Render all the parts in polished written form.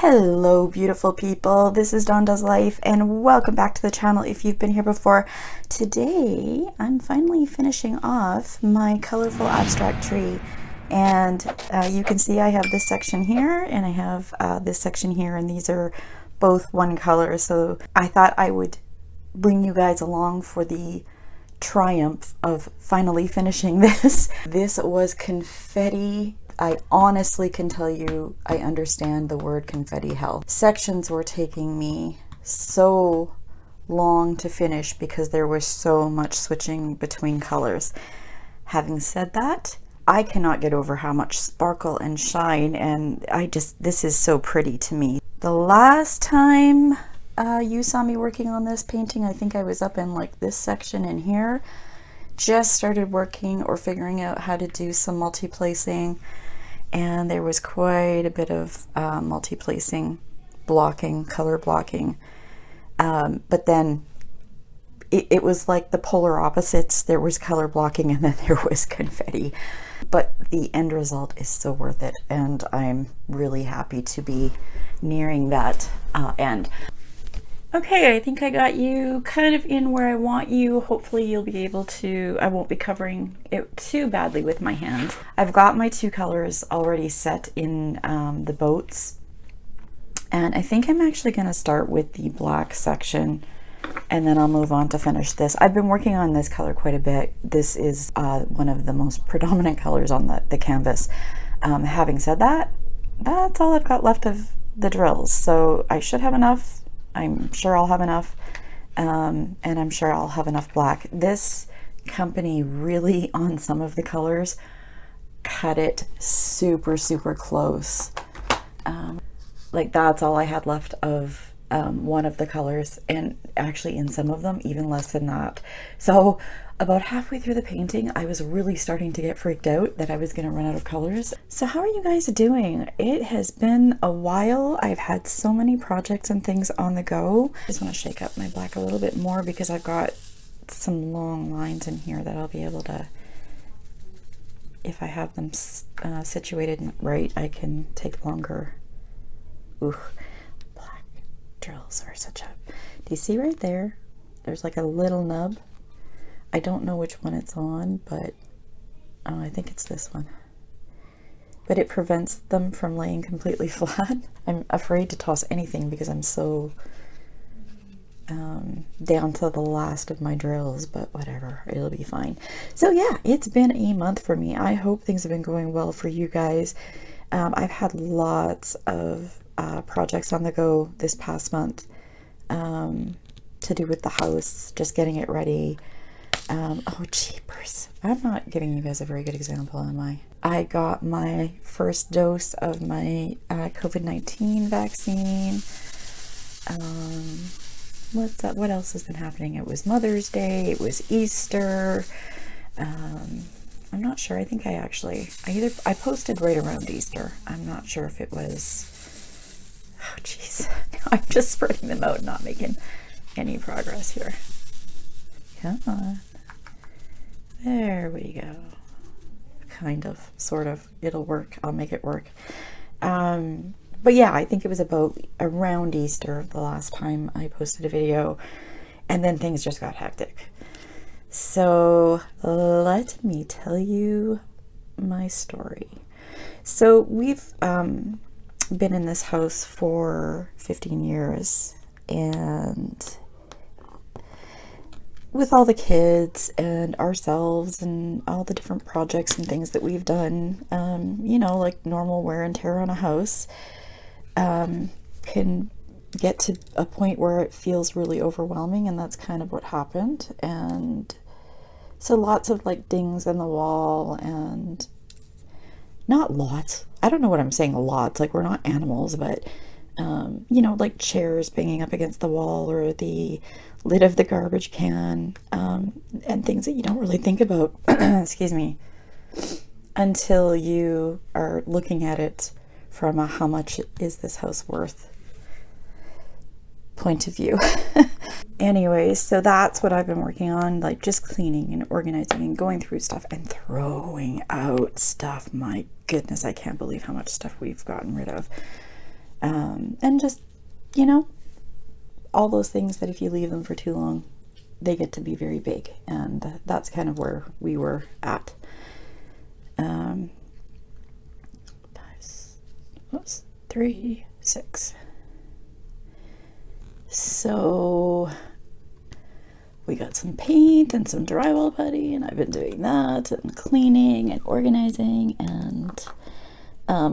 Hello beautiful people, this is Dawn Does Life and welcome back to the channel if you've been here before. Today I'm finally finishing off my colorful abstract tree, and you can see I have this section here and I have this section here, and these are both one color, so I thought I would bring you guys along for the triumph of finally finishing this. This was confetti. I honestly can tell you I understand the word confetti hell. Sections were taking me so long to finish because there was so much switching between colors. Having said that, I cannot get over how much sparkle and shine, and this is so pretty to me. The last time you saw me working on this painting, I think I was up in like this section in here. Just started working or figuring out how to do some multi-placing, and there was quite a bit of multi-placing blocking, color blocking, but then it was like the polar opposites. There was color blocking and then there was confetti, but the end result is so worth it, and I'm really happy to be nearing that end. Okay, I think I got you kind of in where I want you. Hopefully you'll be able to, I won't be covering it too badly with my hand. I've got my two colors already set in the boats, and I think I'm actually going to start with the black section and then I'll move on to finish this. I've been working on this color quite a bit. This is one of the most predominant colors on the canvas. Having said that, that's all I've got left of the drills, so I should have enough. I'm sure I'll have enough, and I'm sure I'll have enough black. This company really, on some of the colors, cut it super close. Like that's all I had left of one of the colors, and actually in some of them even less than that. So about halfway through the painting I was really starting to get freaked out that I was going to run out of colors. So how are you guys doing? It has been a while. I've had so many projects and things on the go. I just want to shake up my black a little bit more because I've got some long lines in here that I'll be able to, if I have them situated right, I can take longer. Ooh, black drills are such a... Do you see right there? There's like a little nub. I don't know which one it's on, but I think it's this one. But it prevents them from laying completely flat. I'm afraid to toss anything because I'm so down to the last of my drills, but whatever, it'll be fine. So yeah, it's been a month for me. I hope things have been going well for you guys. I've had lots of projects on the go this past month to do with the house, just getting it ready. Oh jeepers, I'm not giving you guys a very good example, am I? I got my first dose of my COVID-19 vaccine. What else has been happening? It was Mother's Day, it was Easter. I'm not sure. I think I posted right around Easter. I'm not sure if it was... Oh jeez, I'm just spreading them out, not making any progress here. Come on. There we go. Kind of, sort of. It'll work. I'll make it work. But yeah, I think it was about around Easter the last time I posted a video, and then things just got hectic. So let me tell you my story. So we've been in this house for 15 years, and with all the kids and ourselves and all the different projects and things that we've done, you know, like normal wear and tear on a house, can get to a point where it feels really overwhelming, and that's kind of what happened. And so lots of like dings in the wall, and not lots, I don't know what I'm saying, lots, like we're not animals, but you know, like chairs banging up against the wall, or the lid of the garbage can, and things that you don't really think about excuse me, until you are looking at it from a how much is this house worth point of view. Anyways, so that's what I've been working on, like just cleaning and organizing and going through stuff and throwing out stuff. My goodness, I can't believe how much stuff we've gotten rid of. And just, you know, all those things that if you leave them for too long, they get to be very big. And that's kind of where we were at. Whoops, 3, 6. So we got some paint and some drywall putty, and I've been doing that and cleaning and organizing, and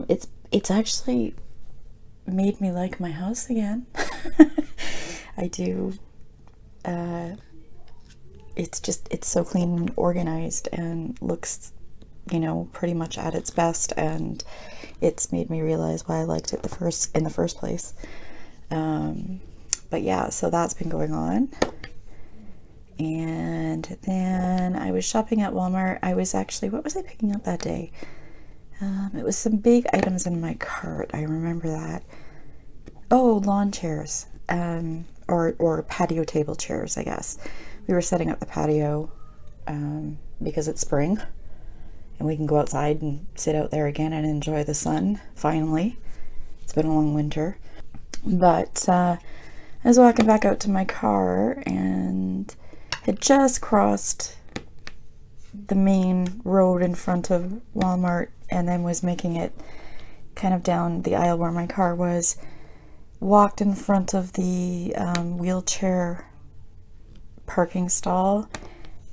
it's actually made me like my house again. I do. It's so clean and organized and looks, you know, pretty much at its best, and it's made me realize why I liked it in the first place. But yeah, so that's been going on. And then I was shopping at Walmart. I was actually, what was I picking up that day? It was some big items in my cart. I remember that. Oh, lawn chairs, or patio table chairs, I guess. We were setting up the patio because it's spring and we can go outside and sit out there again and enjoy the sun, finally. It's been a long winter. But I was walking back out to my car and had just crossed the main road in front of Walmart and then was making it kind of down the aisle where my car was. Walked in front of the wheelchair parking stall,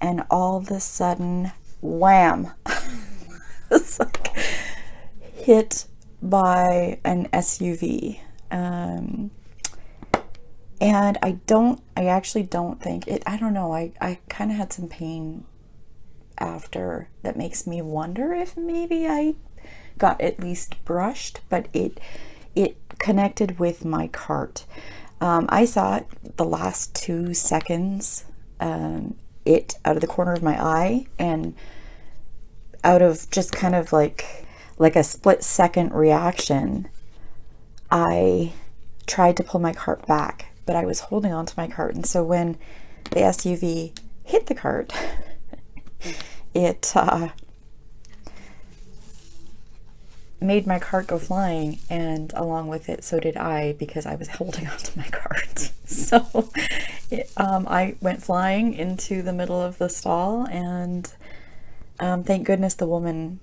and all of a sudden, wham! It's like hit by an SUV. And I actually don't think it, I don't know, I kind of had some pain after that makes me wonder if maybe I got at least brushed, but it connected with my cart. I saw it the last 2 seconds, it out of the corner of my eye, and out of just kind of like a split second reaction, I tried to pull my cart back, but I was holding on to my cart. And so when the SUV hit the cart, it made my cart go flying, and along with it, so did I, because I was holding onto my cart. So I went flying into the middle of the stall, and thank goodness the woman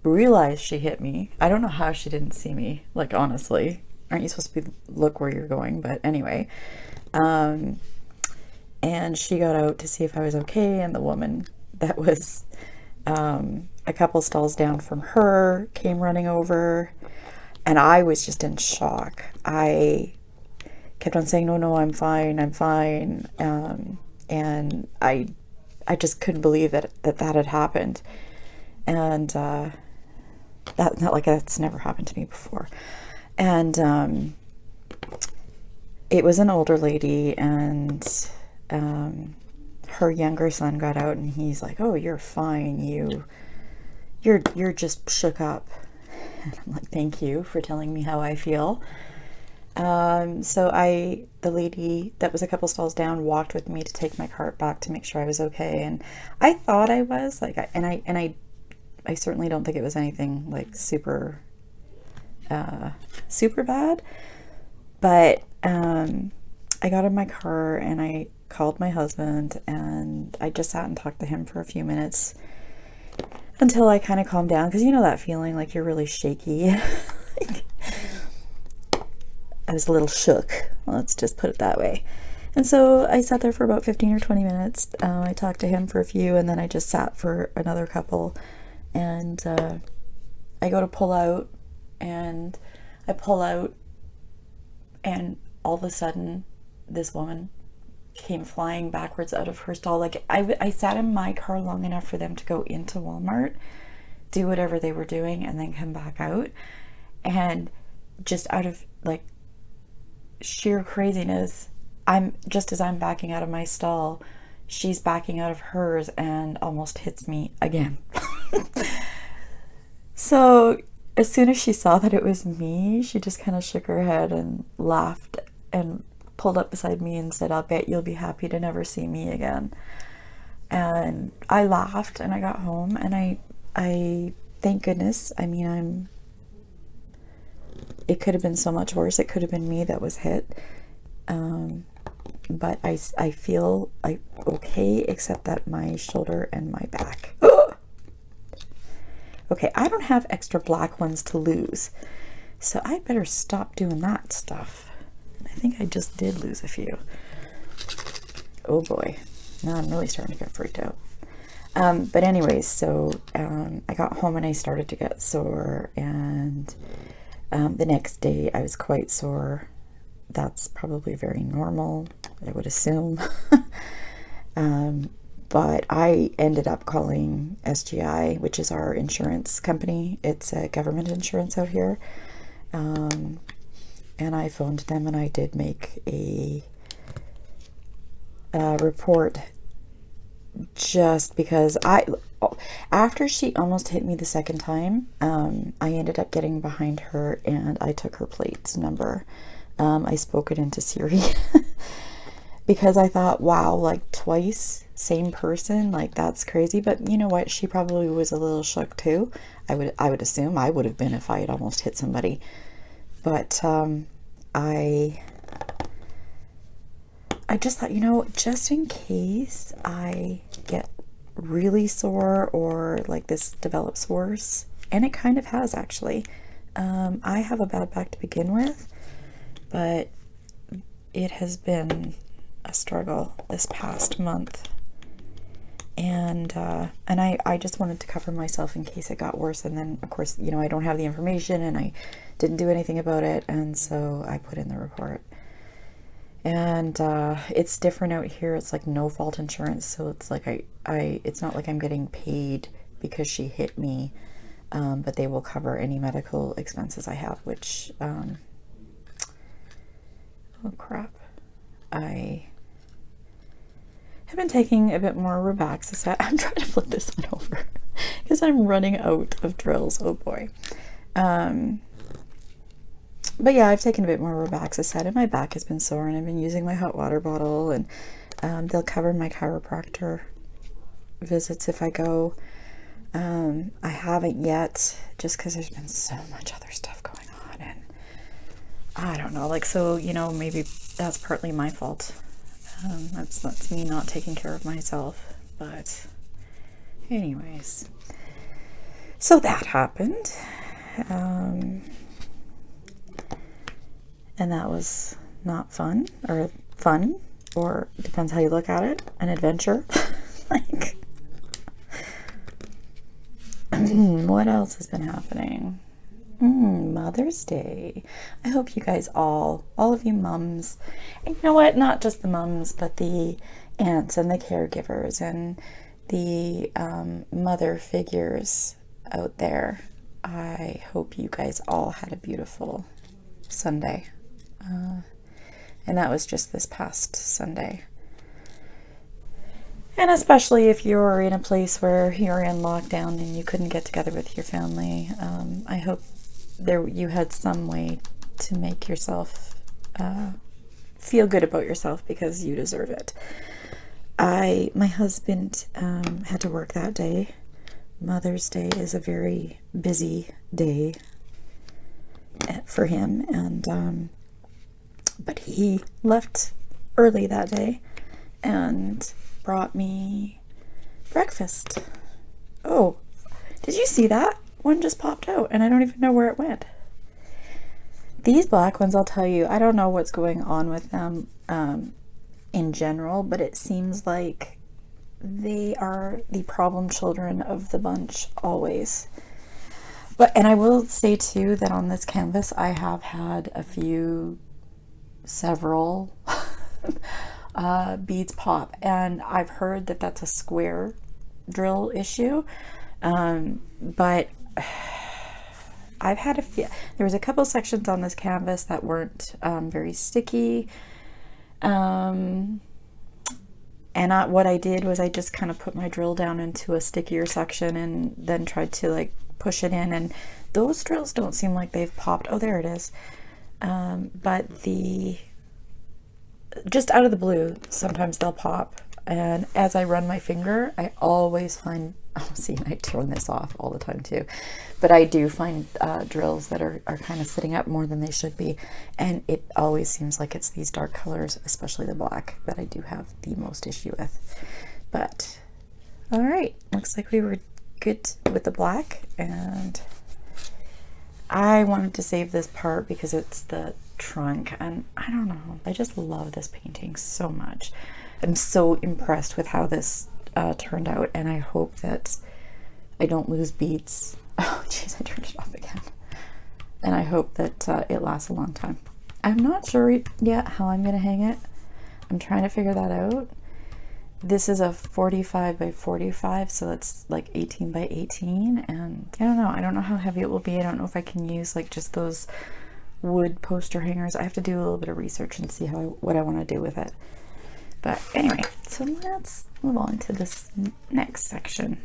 realized she hit me. I don't know how she didn't see me, like, honestly. Aren't you supposed to look where you're going? But anyway, and she got out to see if I was okay, and the woman that was a couple stalls down from her came running over, and I was just in shock. I kept on saying, no, I'm fine, I'm fine. And I just couldn't believe that had happened. And that, not like that's never happened to me before. And it was an older lady, and her younger son got out, and he's like, oh, you're fine, you're just shook up. And I'm like, thank you for telling me how I feel. So the lady that was a couple stalls down walked with me to take my cart back to make sure I was okay, and I thought I was, like, I certainly don't think it was anything like super bad, but I got in my car and I called my husband, and I just sat and talked to him for a few minutes until I kind of calmed down, because you know that feeling like you're really shaky. Like, I was a little shook, let's just put it that way. And so I sat there for about 15 or 20 minutes. I talked to him for a few, and then I just sat for another couple, and I go to pull out, and I pull out, and all of a sudden this woman came flying backwards out of her stall. Like, I sat in my car long enough for them to go into Walmart, do whatever they were doing, and then come back out, and just out of like sheer craziness, as I'm backing out of my stall, she's backing out of hers and almost hits me again. So as soon as she saw that it was me, she just kind of shook her head and laughed and pulled up beside me and said, I'll bet you'll be happy to never see me again. And I laughed, and I got home, and I thank goodness, I mean, it could have been so much worse. It could have been me that was hit. But I feel okay, except that my shoulder and my back. Okay, I don't have extra black ones to lose, so I better stop doing that stuff. I think I just did lose a few. Oh boy, now I'm really starting to get freaked out. But anyways, so I got home and I started to get sore, and the next day I was quite sore. That's probably very normal, I would assume. But I ended up calling SGI, which is our insurance company. It's a government insurance out here. And I phoned them, and I did make a report, just because after she almost hit me the second time, I ended up getting behind her and I took her plate number. I spoke it into Siri because I thought, wow, like twice, same person, like that's crazy. But you know what? She probably was a little shook too. I would assume I would have been if I had almost hit somebody. But I just thought, you know, just in case I get really sore or like this develops worse, and it kind of has actually. I have a bad back to begin with, but it has been a struggle this past month, and I just wanted to cover myself in case it got worse. And then of course, you know, I don't have the information and I didn't do anything about it, and so I put in the report. And it's different out here. It's like no fault insurance, so it's like it's not like I'm getting paid because she hit me, but they will cover any medical expenses I have, which oh crap, I have been taking a bit more Robaxacet. I'm trying to flip this one over because I'm running out of drills. Oh boy. But yeah, I've taken a bit more Robaxacet, and my back has been sore, and I've been using my hot water bottle, and they'll cover my chiropractor visits if I go. I haven't yet, just because there's been so much other stuff going on, and I don't know, like, so, you know, maybe that's partly my fault. That's me not taking care of myself. But anyways, so that happened. And that was not fun, or depends how you look at it, an adventure. Like, what else has been happening? Mother's Day. I hope you guys all of you mums, and you know what, not just the mums, but the aunts and the caregivers and the mother figures out there. I hope you guys all had a beautiful Sunday. And that was just this past Sunday. And especially if you're in a place where you're in lockdown and you couldn't get together with your family, I hope you had some way to make yourself feel good about yourself, because you deserve it. My husband had to work that day. Mother's Day is a very busy day for him, and but he left early that day and brought me breakfast. Oh, did you see that? One just popped out and I don't even know where it went. These black ones, I'll tell you, I don't know what's going on with them in general, but it seems like they are the problem children of the bunch always. And I will say too that on this canvas I have had several beads pop, and I've heard that that's a square drill issue, but I've had there was a couple sections on this canvas that weren't very sticky, and what I did was I just kind of put my drill down into a stickier section and then tried to like push it in, and those drills don't seem like they've popped. Oh, there it is. But just out of the blue, sometimes they'll pop. and as I run my finger, I always find, oh, see, and I turn this off all the time too, but I do find drills that are kind of sitting up more than they should be, and it always seems like it's these dark colors, especially the black, that I do have the most issue with. But all right, looks like we were good with the black, and I wanted to save this part because it's the trunk, and I don't know, I just love this painting so much. I'm so impressed with how this turned out, and I hope that I don't lose beads. Oh jeez, I turned it off again. And I hope that it lasts a long time. I'm not sure yet how I'm gonna hang it. I'm trying to figure that out. This is a 45 by 45, so it's like 18 by 18, and I don't know how heavy it will be. I don't know if I can use like just those wood poster hangers. I have to do a little bit of research and see what I want to do with it. But anyway, so let's move on to this next section.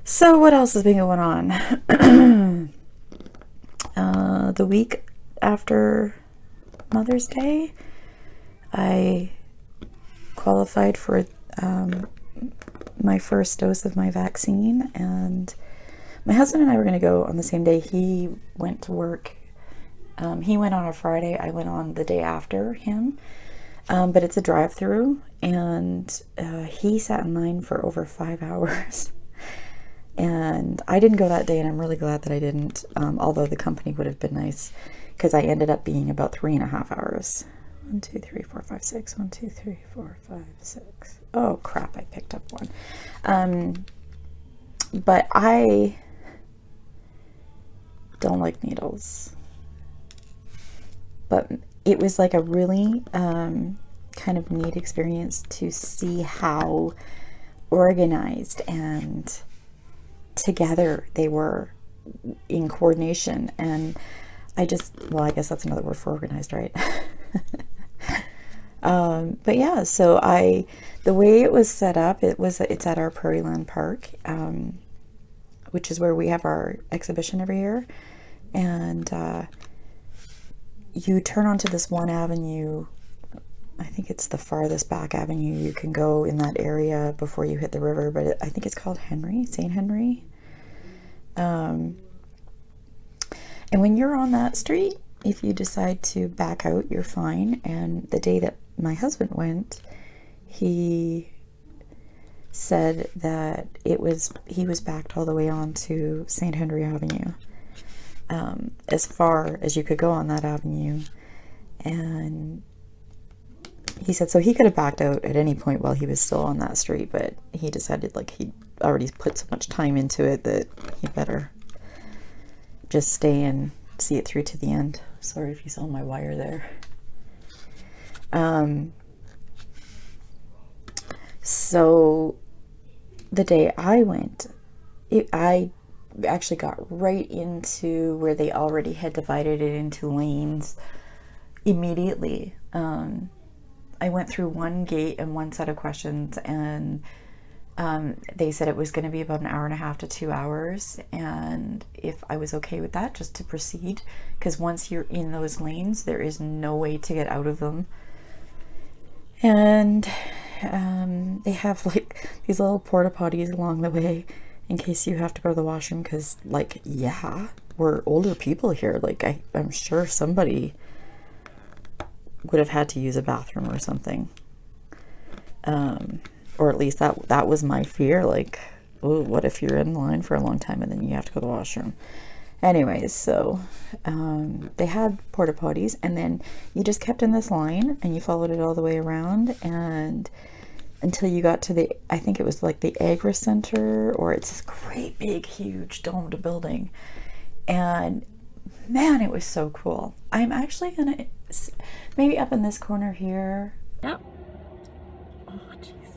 So what else has been going on? The week after Mother's Day, I qualified for my first dose of my vaccine, and my husband and I were going to go on the same day. He went to work. He went on a Friday. I went on the day after him, but it's a drive-through, and he sat in line for over 5 hours. And I didn't go that day, and I'm really glad that I didn't, although the company would have been nice, because I ended up being about 3.5 hours. 1, 2, 3, 4, 5, 6. 1, 2, 3, 4, 5, 6. Oh crap, I picked up one. But I don't like needles. But it was like a really kind of neat experience to see how organized and together they were in coordination. And I guess that's another word for organized, right? But yeah, so the way it was set up, it's at our Prairieland Park, which is where we have our exhibition every year. And you turn onto this one avenue. I think it's the farthest back avenue you can go in that area before you hit the river, but I think it's called St. Henry. And when you're on that street, if you decide to back out, you're fine. And the day that my husband went, he said that he was backed all the way on to St. Henry Avenue, as far as you could go on that avenue. And he said so he could have backed out at any point while he was still on that street, but he decided like he'd already put so much time into it that he better just stay and see it through to the end. Sorry if you saw my wire there. So the day I went, I actually got right into where they already had divided it into lanes immediately. I went through one gate and one set of questions, and they said it was going to be about 1.5 to 2 hours, and if I was okay with that, just to proceed, because once you're in those lanes, there is no way to get out of them. And they have like these little porta potties along the way in case you have to go to the washroom, because like, yeah, we're older people here. Like I'm sure somebody would have had to use a bathroom or something. Or at least that was my fear. Like, oh, what if you're in line for a long time and then you have to go to the washroom? Anyways, so they had porta potties, and then you just kept in this line and you followed it all the way around, and until you got to I think it was like the Agri Center, or it's this great big huge domed building. And man, it was so cool. I'm actually gonna maybe up in this corner here. Yep. Oh jeez.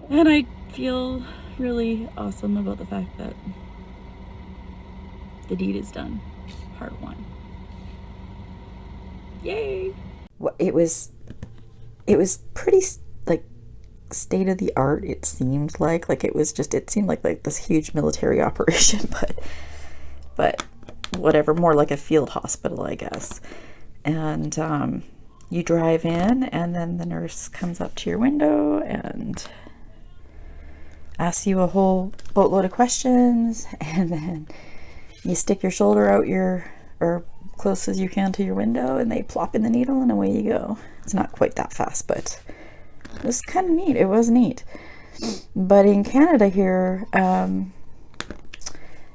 And I feel really awesome about the fact that the deed is done. Part 1. Yay! It was pretty like state of the art. It seemed like it seemed like this huge military operation, but whatever, more like a field hospital, I guess. And you drive in, and then the nurse comes up to your window and asks you a whole boatload of questions, and then you stick your shoulder out or close as you can to your window, and they plop in the needle and away you go. It's not quite that fast, but it was kind of neat. It was neat. But in Canada here,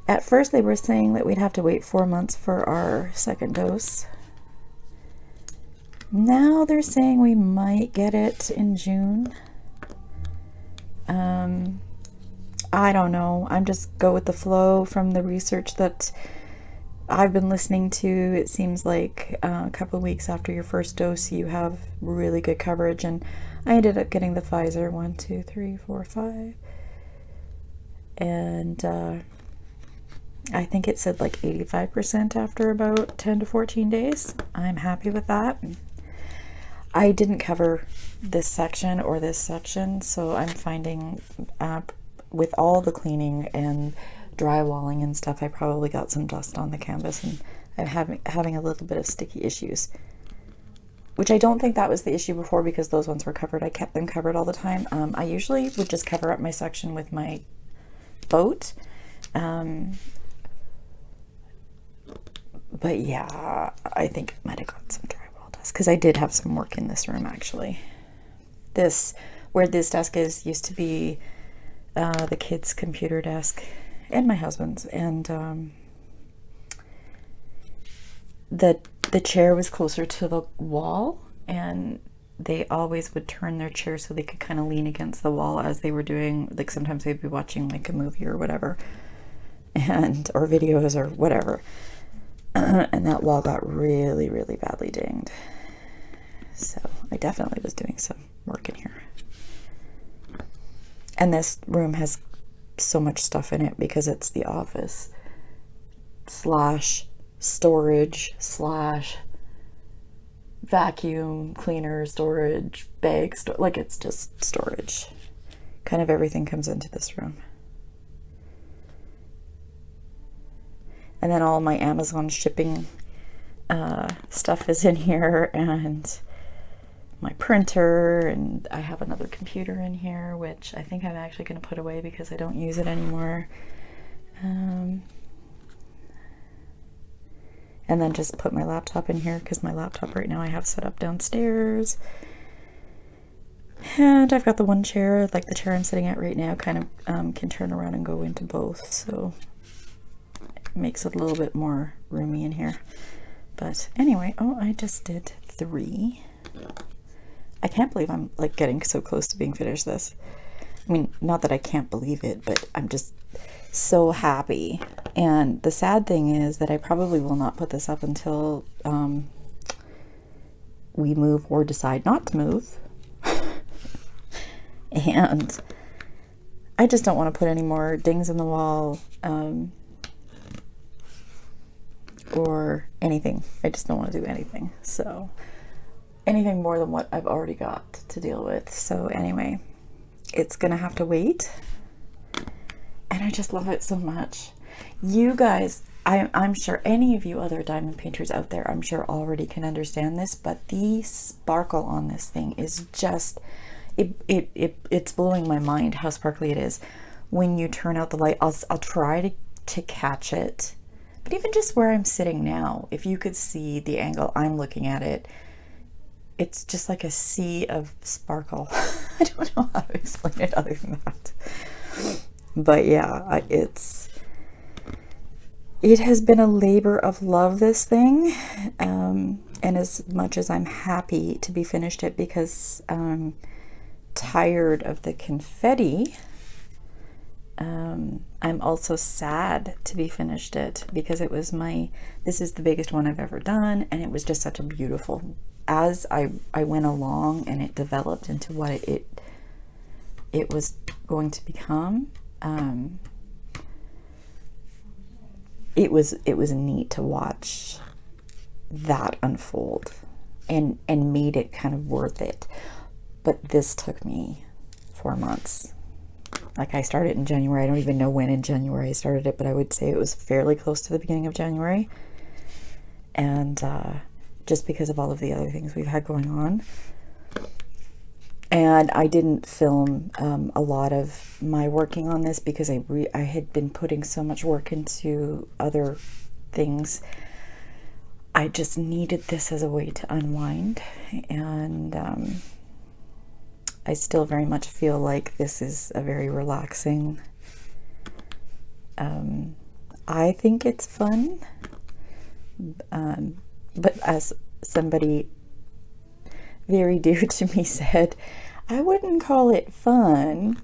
at first they were saying that we'd have to wait 4 months for our second dose. Now they're saying we might get it in June. I don't know. I'm just go with the flow from the research that I've been listening to. It seems like a couple of weeks after your first dose, you have really good coverage, and I ended up getting the Pfizer 1, 2, 3, 4, 5, and I think it said like 85% after about 10 to 14 days. I'm happy with that. I didn't cover this section or this section, so I'm finding with all the cleaning and drywalling and stuff, I probably got some dust on the canvas, and I'm having a little bit of sticky issues, which I don't think that was the issue before because those ones were covered. I kept them covered all the time. I usually would just cover up my section with my boat. But yeah, I think it might have got some drywall dust because I did have some work in this room actually. Where this desk is used to be the kids' computer desk and my husband's, and the chair was closer to the wall, and they always would turn their chair so they could kind of lean against the wall as they were doing, like sometimes they'd be watching like a movie or whatever, or videos or whatever. And that wall got really, really badly dinged. So I definitely was doing some work in here. And this room has so much stuff in it because it's the office / storage / vacuum cleaner storage bag like it's just storage. Kind of everything comes into this room. And then all my Amazon shipping stuff is in here, and my printer, and I have another computer in here, which I think I'm actually going to put away because I don't use it anymore. And then just put my laptop in here because my laptop right now I have set up downstairs. And I've got the one chair, like the chair I'm sitting at right now, kind of can turn around and go into both, so it makes it a little bit more roomy in here. But anyway, oh, I just did 3. I can't believe I'm like getting so close to being finished this. I mean, not that I can't believe it, but I'm just so happy. And the sad thing is that I probably will not put this up until we move or decide not to move. And I just don't want to put any more dings in the wall or anything. I just don't want to do anything. So anything more than what I've already got to deal with. So anyway, it's gonna have to wait. And I just love it so much. You guys, I'm sure any of you other diamond painters out there, I'm sure already can understand this, but the sparkle on this thing is just, it's blowing my mind how sparkly it is. When you turn out the light, I'll try to catch it. But even just where I'm sitting now, if you could see the angle I'm looking at it, it's just like a sea of sparkle. I don't know how to explain it other than that. But yeah, it has been a labor of love, this thing. And as much as I'm happy to be finished it because I'm tired of the confetti, I'm also sad to be finished it because it was this is the biggest one I've ever done, and it was just such a beautiful, as I went along and it developed into what it was going to become. It was neat to watch that unfold and made it kind of worth it. But this took me 4 months. Like, I started in January. I don't even know when in January I started it, but I would say it was fairly close to the beginning of January. And just because of all of the other things we've had going on. And I didn't film a lot of my working on this because I had been putting so much work into other things. I just needed this as a way to unwind, and I still very much feel like this is a very relaxing. I think it's fun, but as somebody very dear to me said, I wouldn't call it fun.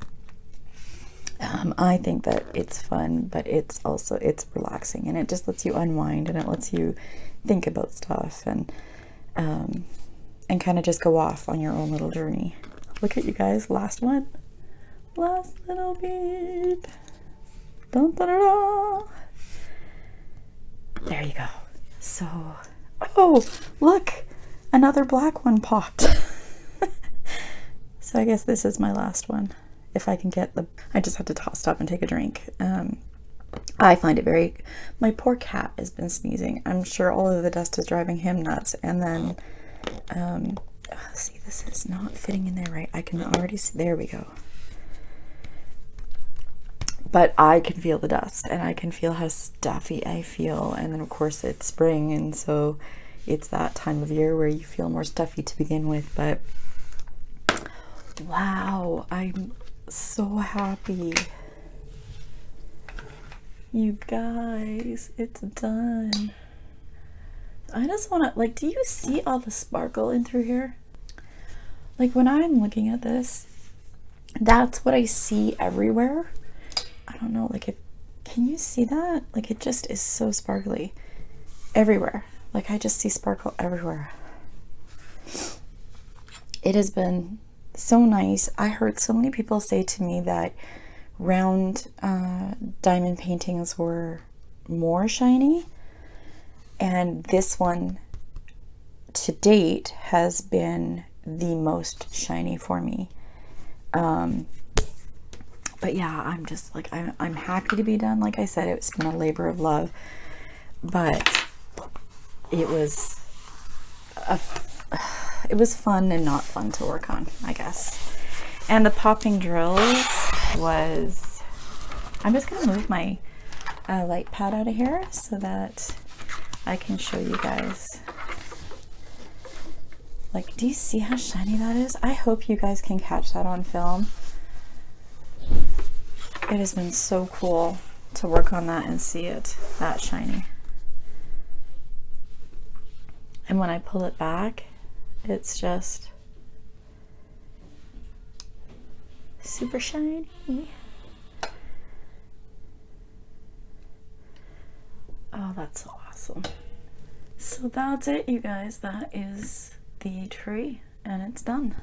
I think that it's fun, but it's relaxing, and it just lets you unwind, and it lets you think about stuff, and kind of just go off on your own little journey. Look at you guys, last one, last little bit. Dun, dun, dun, dun. There you go. So, oh, look, another black one popped. So I guess this is my last one. If I can get I just have to stop and take a drink. I find it my poor cat has been sneezing. I'm sure all of the dust is driving him nuts. And then, see, this is not fitting in there right. I can already see, there we go. But I can feel the dust, and I can feel how stuffy I feel. And then of course it's spring, and so it's that time of year where you feel more stuffy to begin with. But wow, I'm so happy. You guys, it's done. I just want to, like, do you see all the sparkle in through here? Like, when I'm looking at this, that's what I see everywhere. I don't know, like, can you see that? Like, it just is so sparkly everywhere. Like, I just see sparkle everywhere. It has been so nice. I heard so many people say to me that round diamond paintings were more shiny, and this one to date has been the most shiny for me. But yeah, I'm just like, I'm happy to be done. Like I said, it's been a labor of love, but it was fun and not fun to work on, I guess. And the popping drills was, I'm just gonna move my light pad out of here so that I can show you guys. Like, do you see how shiny that is? I hope you guys can catch that on film. It has been so cool to work on that and see it that shiny. And when I pull it back, it's just super shiny. Oh, that's so awesome. So that's it, you guys. That is the tree, and it's done.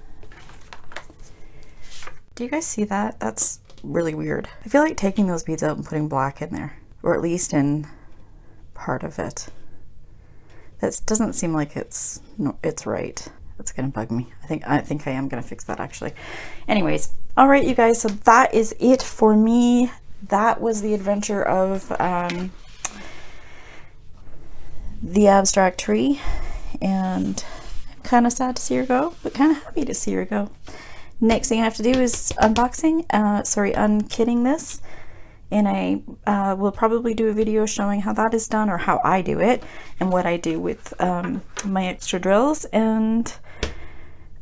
Do you guys see that? That's really weird. I feel like taking those beads out and putting black in there, or at least in part of it. That doesn't seem like it's right. That's gonna bug me. I think I am gonna fix that actually. Anyways, all right, you guys. So that is it for me. That was the adventure of the abstract tree, and I'm kind of sad to see her go, but kind of happy to see her go. Next thing I have to do is unkitting this, and I will probably do a video showing how that is done, or how I do it, and what I do with my extra drills. And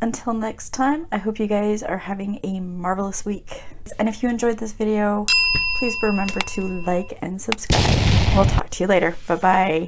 until next time, I hope you guys are having a marvelous week. And if you enjoyed this video, please remember to like and subscribe. We'll talk to you later. Bye-bye.